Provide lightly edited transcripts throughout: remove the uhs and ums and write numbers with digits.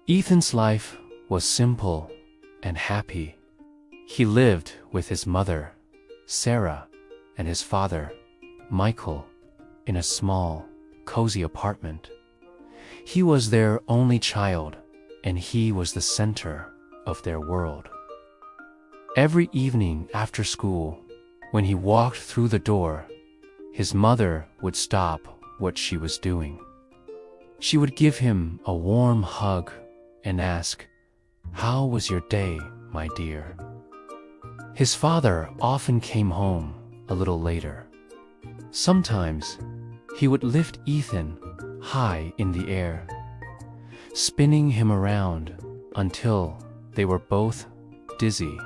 Ethan's life was simple and happy. He lived with his mother, Sarah, and his father, Michael, in a small, cozy apartment. He was their only child, and he was the center of their world. Every evening after school, when he walked through the door, his mother would stop what she was doing. She would give him a warm hug and ask, "How was your day, my dear?" His father often came home a little later. Sometimes he would lift Ethan high in the air, spinning him around until they were both dizzy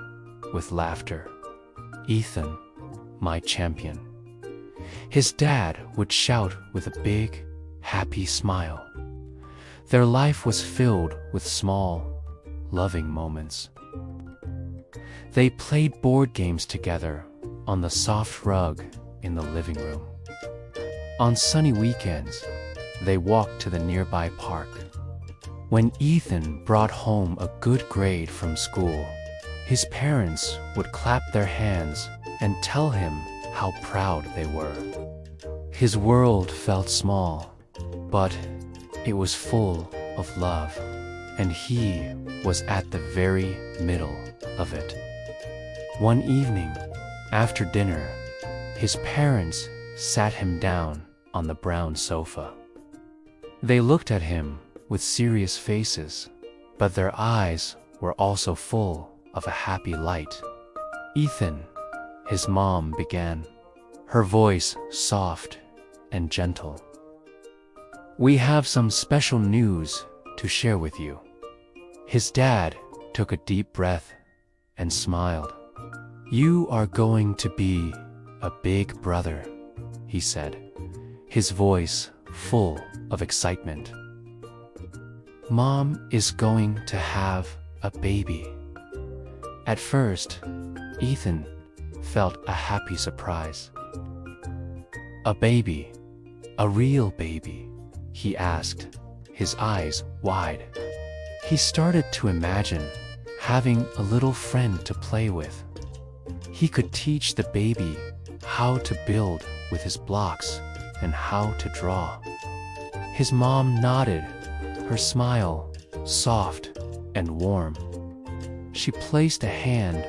with laughter. "Ethan, my champion." His dad would shout with a big, happy smile. Their life was filled with small, loving moments. They played board games together on the soft rug in the living room. On sunny weekends, they walked to the nearby park. When Ethan brought home a good grade from school, his parents would clap their hands and tell him how proud they were. His world felt small, but it was full of love, and he was at the very middle of it. One evening, after dinner, his parents sat him down on the brown sofa. They looked at him with serious faces, but their eyes were also full of a happy light. "Ethan," his mom began, her voice soft and gentle, "we have some special news to share with you." His dad took a deep breath and smiled. "You are going to be a big brother," he said, his voice full of excitement. "Mom is going to have a baby." At first, Ethan felt a happy surprise. "A baby? A real baby?" he asked, his eyes wide. He started to imagine having a little friend to play with. He could teach the baby how to build with his blocks and how to draw. His mom nodded, her smile soft and warm. She placed a hand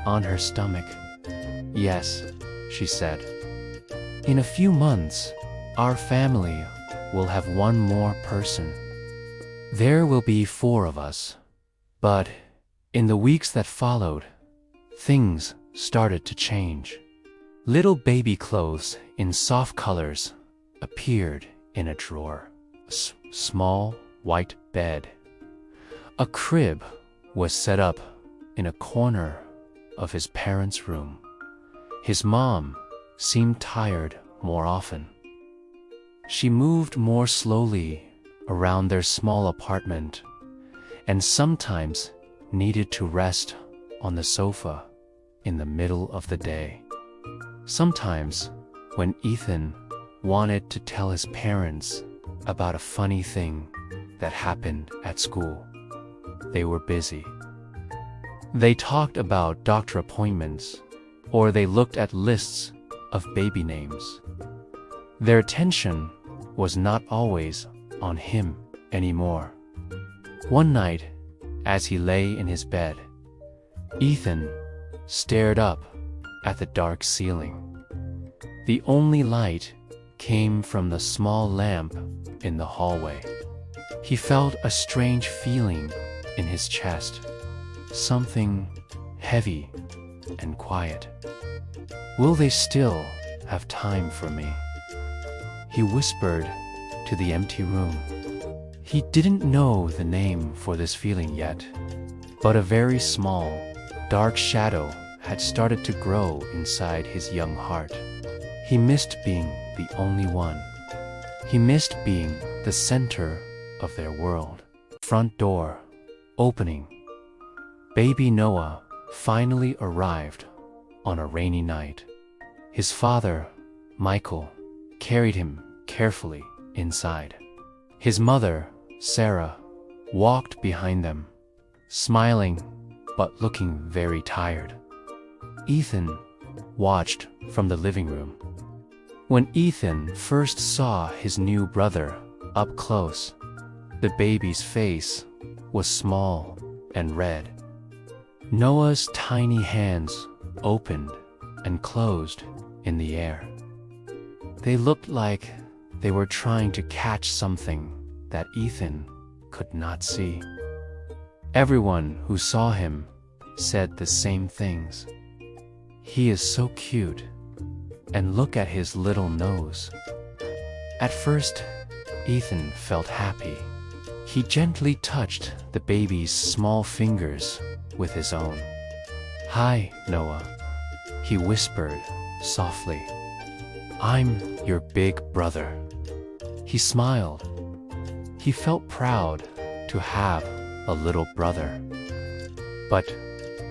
on her stomach. "Yes," she said. "In a few months, our family will have one more person. There will be 4 of us." But in the weeks that followed, things started to change. Little baby clothes in soft colors appeared in a drawer. A small white bed. A crib was set up in a corner of his parents' room. His mom seemed tired more often. She moved more slowly around their small apartment and sometimes needed to rest on the sofa in the middle of the day. Sometimes, when Ethan wanted to tell his parents about a funny thing that happened at school, they were busy. They talked about doctor appointments, or they looked at lists of baby names. Their attention was not always on him anymore. One night, as he lay in his bed, Ethan stared up at the dark ceiling. The only light came from the small lamp in the hallway. He felt a strange feeling in his chest, something heavy and quiet. "Will they still have time for me?" he whispered to the empty room. He didn't know the name for this feeling yet, but a very small, dark shadow had started to grow inside his young heart. He missed being the only one. He missed being the center of their world. Front door opening. Baby Noah finally arrived on a rainy night. His father, Michael, carried him carefully inside. His mother, Sarah, walked behind them, smiling but looking very tired. Ethan watched from the living room. When Ethan first saw his new brother up close, the baby's face was small and red. Noah's tiny hands opened and closed in the air. They looked like they were trying to catch something that Ethan could not see. Everyone who saw him said the same things. He is so cute, and look at his little nose. At first, Ethan felt happy. He gently touched the baby's small fingers with his own. "Hi, Noah," he whispered softly. "I'm your big brother." He smiled. He felt proud to have a little brother. But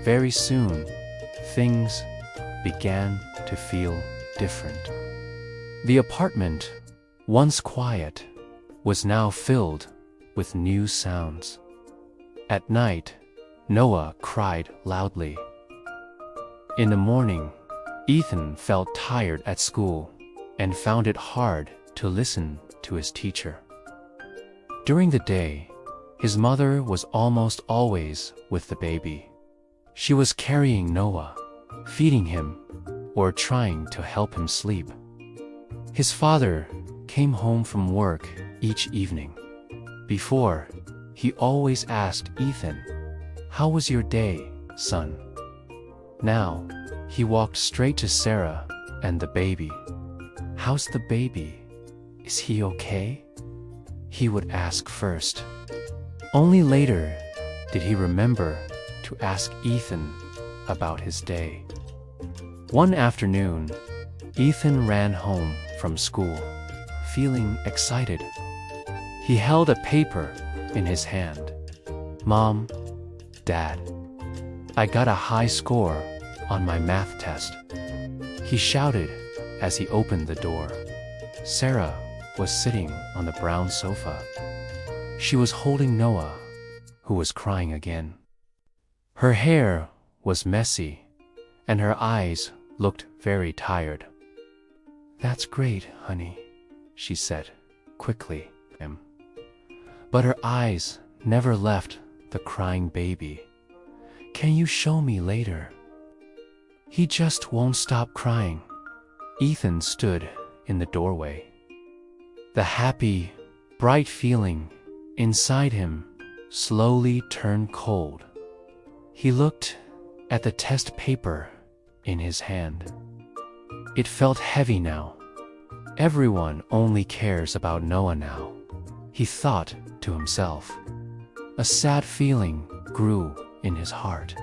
very soon, things began to feel different. The apartment, once quiet, was now filled with new sounds. At night, Noah cried loudly. In the morning, Ethan felt tired at school and found it hard to listen to his teacher. During the day, his mother was almost always with the baby. She was carrying Noah, feeding him, or trying to help him sleep. His father came home from work each evening. Before, he always asked Ethan, "How was your day, son?" Now, he walked straight to Sarah and the baby. "How's the baby? Is he okay?" he would ask first. Only later did he remember to ask Ethan about his day. One afternoon, Ethan ran home from school, feeling excited. He held a paper in his hand. "Mom, Dad, I got a high score on my math test," he shouted as he opened the door. Sarah was sitting on the brown sofa. She was holding Noah, who was crying again. Her hair was messy, and her eyes looked very tired. "That's great, honey," she said quickly. But her eyes never left the crying baby. "Can you show me later?" "He just won't stop crying." Ethan stood in the doorway. The happy, bright feeling inside him slowly turned cold. He looked at the test paper in his hand. It felt heavy now. Everyone only cares about Noah now, he thought to himself. A sad feeling grew in his heart.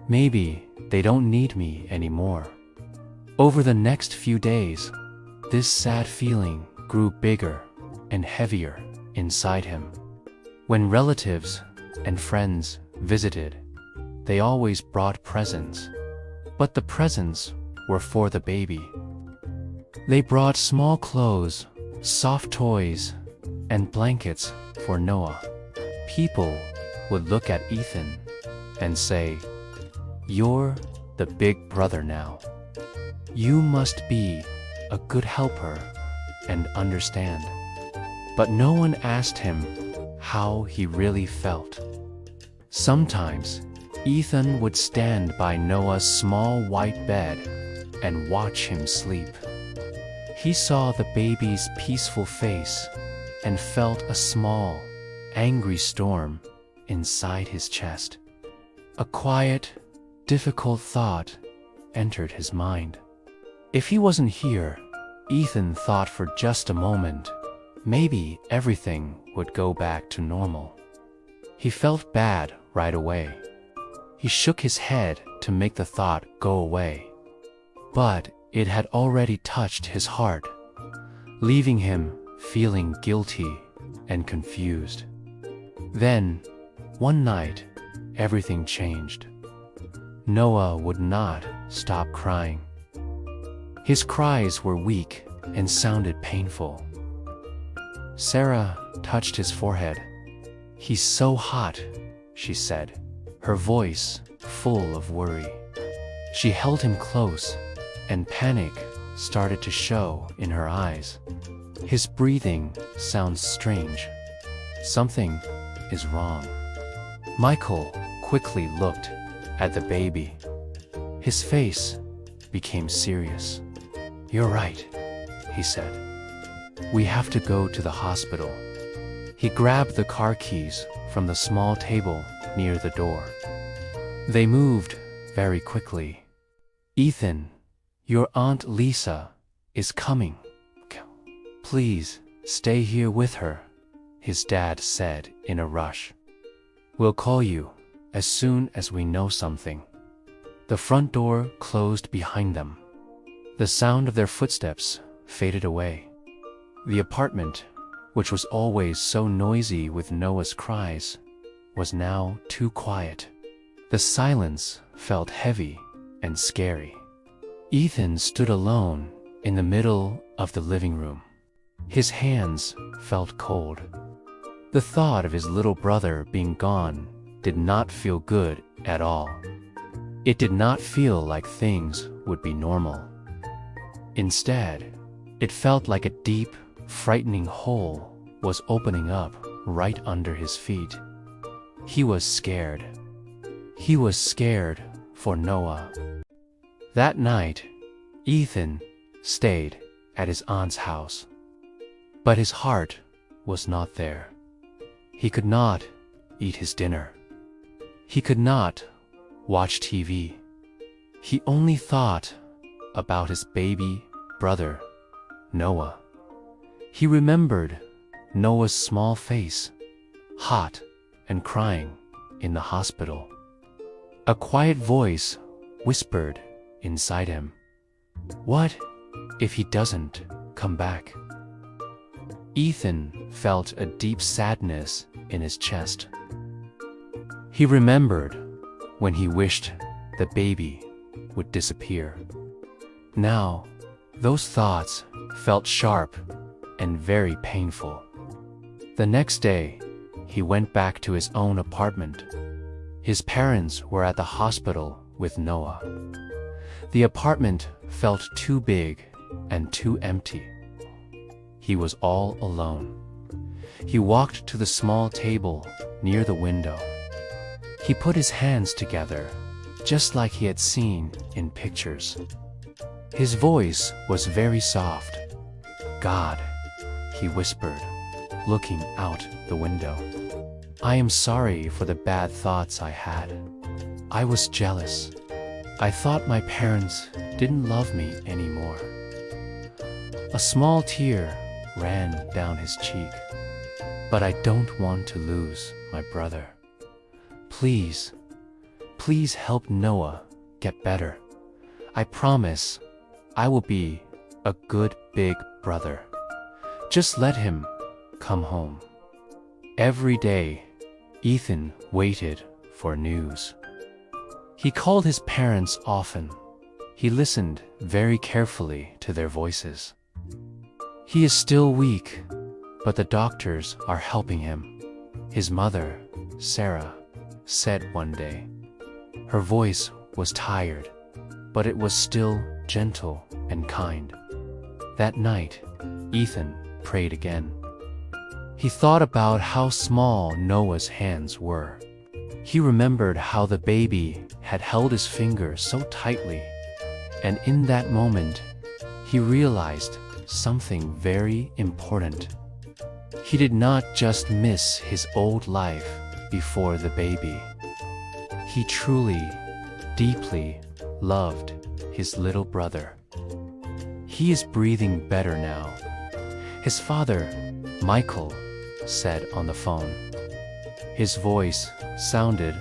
Maybe they don't need me anymore. Over the next few days, this sad feeling grew bigger and heavier inside him. When relatives and friends visited, they always brought presents, but the presents were for the baby. They brought small clothes, soft toys, and blankets for Noah. People would look at Ethan and say, "You're the big brother now. You must be a good helper and understand." But no one asked him how he really felt. Sometimes, Ethan would stand by Noah's small white bed and watch him sleep. He saw the baby's peaceful face and felt a small, angry storm inside his chest. A quiet, difficult thought entered his mind. If he wasn't here, Ethan thought for just a moment, maybe everything would go back to normal. He felt bad right away. He shook his head to make the thought go away. But it had already touched his heart, leaving him feeling guilty and confused. Then, one night, everything changed. Noah would not stop crying. His cries were weak and sounded painful. Sarah touched his forehead. "He's so hot," she said, her voice full of worry. She held him close, and panic started to show in her eyes. "His breathing sounds strange. Something is wrong." Michael quickly looked at the baby. His face became serious. "You're right," he said. "We have to go to the hospital." He grabbed the car keys from the small table near the door. They moved very quickly. "Ethan, your Aunt Lisa is coming. Please stay here with her," his dad said in a rush. "We'll call you as soon as we know something." The front door closed behind them. The sound of their footsteps faded away. The apartment, which was always so noisy with Noah's cries, was now too quiet. The silence felt heavy and scary. Ethan stood alone in the middle of the living room. His hands felt cold. The thought of his little brother being gone did not feel good at all. It did not feel like things would be normal. Instead, it felt like a deep, frightening hole was opening up right under his feet. He was scared. He was scared for Noah. That night, Ethan stayed at his aunt's house. But his heart was not there. He could not eat his dinner. He could not watch TV. He only thought about his baby brother, Noah. He remembered Noah's small face, hot and crying in the hospital. A quiet voice whispered inside him, "What if he doesn't come back?" Ethan felt a deep sadness in his chest. He remembered when he wished the baby would disappear. Now, those thoughts felt sharp and very painful. The next day, he went back to his own apartment. His parents were at the hospital with Noah. The apartment felt too big and too empty. He was all alone. He walked to the small table near the window. He put his hands together, just like he had seen in pictures. His voice was very soft. "God," he whispered, looking out the window. "I am sorry for the bad thoughts I had. I was jealous. I thought my parents didn't love me anymore." A small tear ran down his cheek. "But I don't want to lose my brother. Please, please help Noah get better. I promise I will be a good big brother. Just let him come home." Every day, Ethan waited for news. He called his parents often. He listened very carefully to their voices. "He is still weak, but the doctors are helping him," his mother, Sarah, said one day. Her voice was tired, but it was still gentle and kind. That night, Ethan prayed again. He thought about how small Noah's hands were. He remembered how the baby had held his fingers so tightly, and in that moment, he realized something very important. He did not just miss his old life before the baby. He truly, deeply loved his little brother. "He is breathing better now," his father, Michael, said on the phone. His voice sounded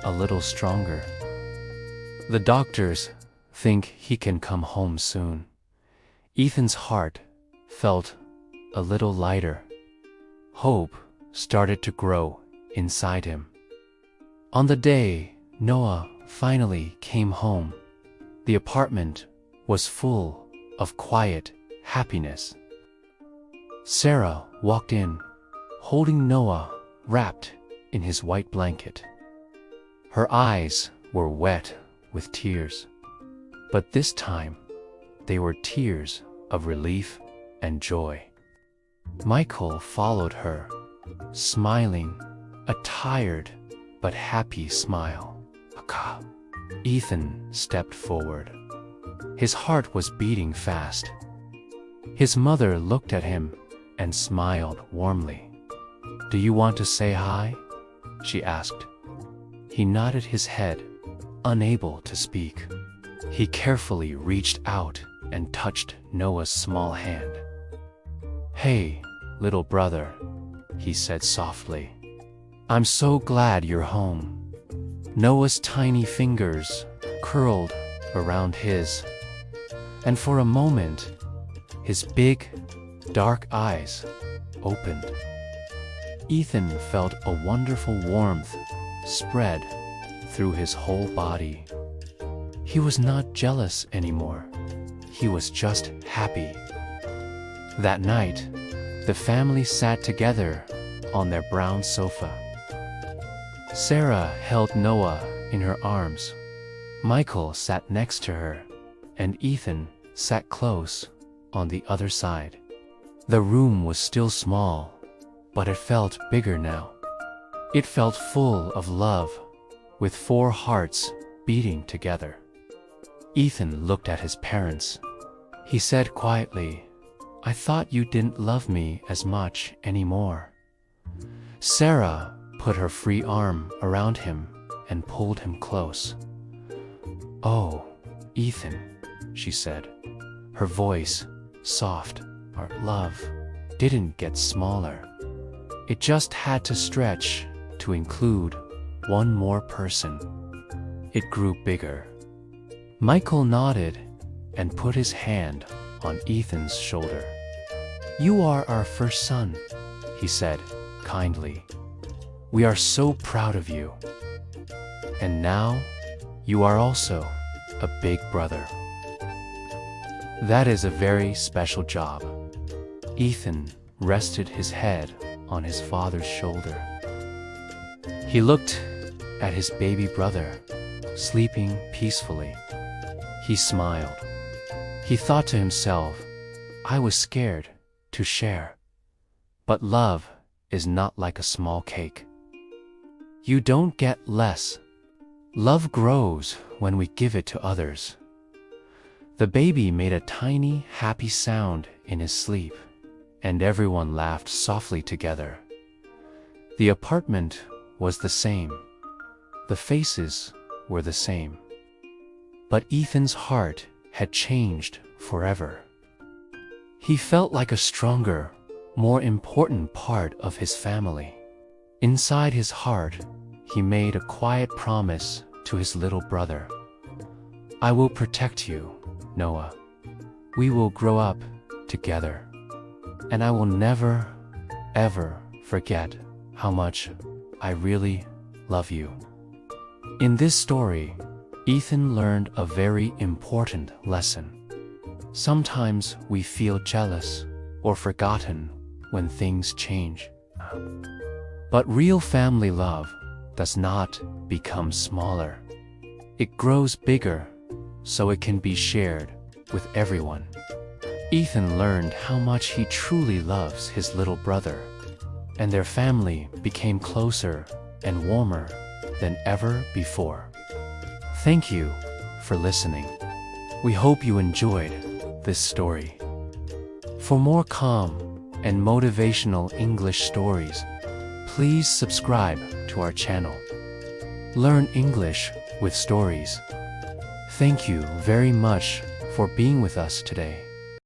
a little stronger. "The doctors think he can come home soon." Ethan's heart felt a little lighter. Hope started to grow inside him. On the day Noah finally came home, the apartment was full of quiet happiness. Sarah walked in, holding Noah wrapped in his white blanket. Her eyes were wet with tears, but this time they were tears of relief and joy. Michael followed her, smiling, a tired but happy smile. Ethan stepped forward. His heart was beating fast. His mother looked at him and smiled warmly. "Do you want to say hi?" she asked. He nodded his head, unable to speak. He carefully reached out and touched Noah's small hand. "Hey, little brother," he said softly. "I'm so glad you're home." Noah's tiny fingers curled around his, and for a moment, his big, dark eyes opened. Ethan felt a wonderful warmth spread through his whole body. He was not jealous anymore. He was just happy. That night, the family sat together on their brown sofa. Sarah held Noah in her arms. Michael sat next to her, and Ethan sat close on the other side. The room was still small, but it felt bigger now. It felt full of love, with 4 hearts beating together. Ethan looked at his parents. He said quietly, "I thought you didn't love me as much anymore." Sarah put her free arm around him and pulled him close. "Oh, Ethan," she said, her voice soft. "Our love didn't get smaller. It just had to stretch to include one more person. It grew bigger." Michael nodded and put his hand on Ethan's shoulder. "You are our first son," he said kindly. "We are so proud of you. And now, you are also a big brother. That is a very special job." Ethan rested his head on his father's shoulder. He looked at his baby brother, sleeping peacefully. He smiled. He thought to himself, "I was scared to share. But love is not like a small cake. You don't get less. Love grows when we give it to others." The baby made a tiny, happy sound in his sleep, and everyone laughed softly together. The apartment was the same. The faces were the same. But Ethan's heart had changed forever. He felt like a stronger, more important part of his family. Inside his heart, he made a quiet promise to his little brother. "I will protect you, Noah. We will grow up together. And I will never, ever forget how much I really love you." In this story, Ethan learned a very important lesson. Sometimes we feel jealous or forgotten when things change. But real family love does not become smaller. It grows bigger so it can be shared with everyone. Ethan learned how much he truly loves his little brother, and their family became closer and warmer than ever before. Thank you for listening. We hope you enjoyed this story. For more calm and motivational English stories, please subscribe to our channel. Learn English with stories. Thank you very much for being with us today.